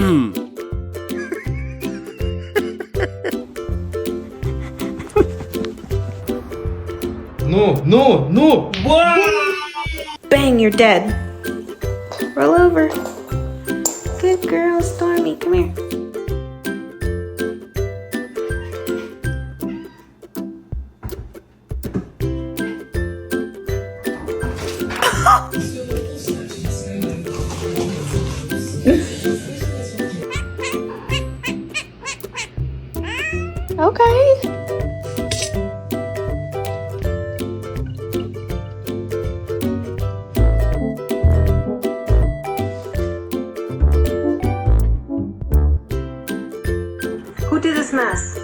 No! What? Bang, you're dead. Roll over. Good girl, Stormy. Come here. Okay. Who did this mess?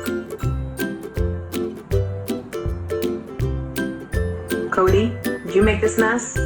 Cody, did you make this mess?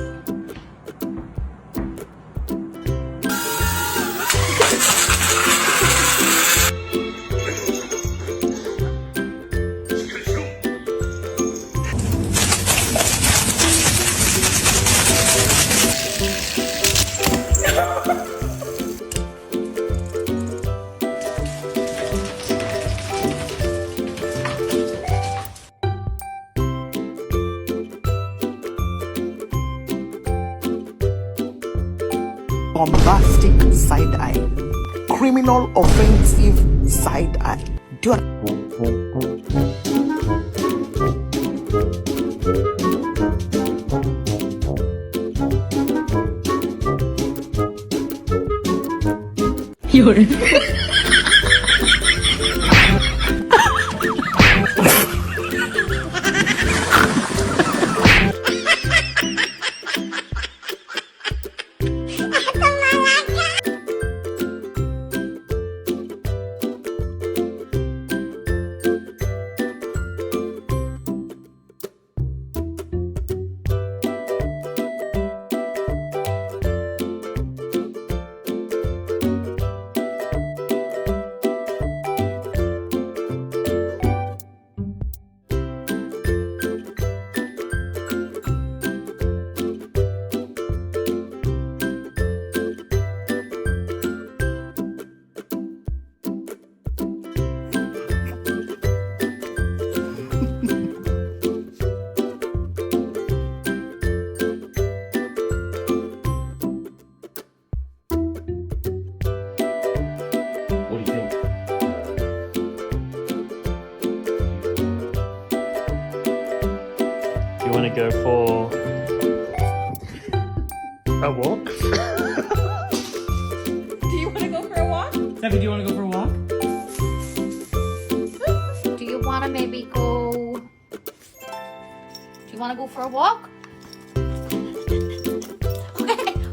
Bombastic side eye, criminal offensive side eye. What do you think? Do you want to go for a walk? Do you want to go for a walk? Steffi, do you want to go for a walk? Do you want to maybe go? Do you want to go for a walk?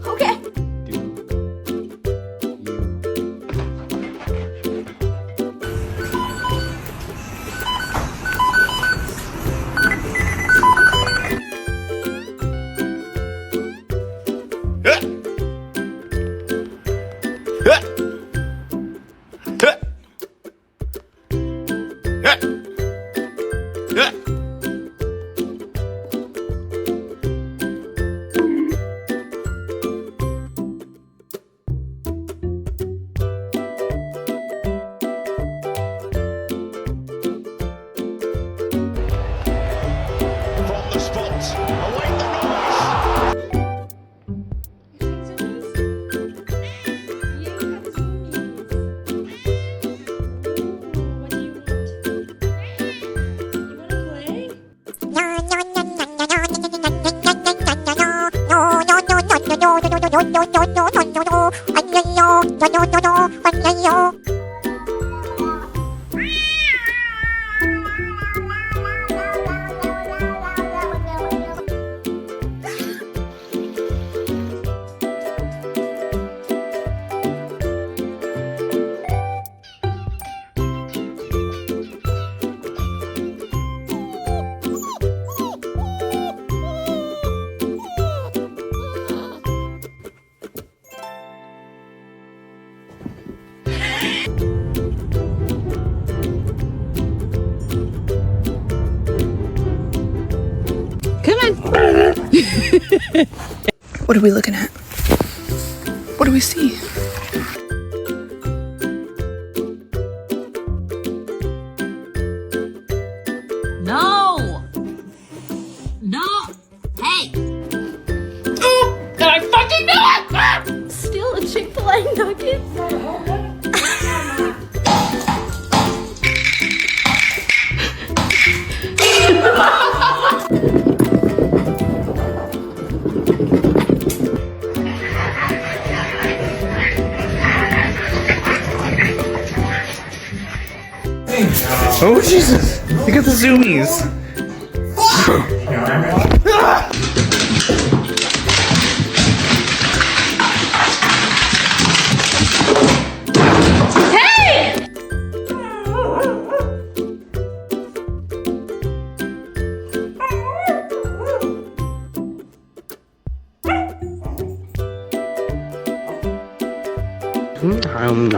Okay. What are we looking at? What do we see? Chick-fil-A nuggets. Oh Jesus! Look at the zoomies! I'm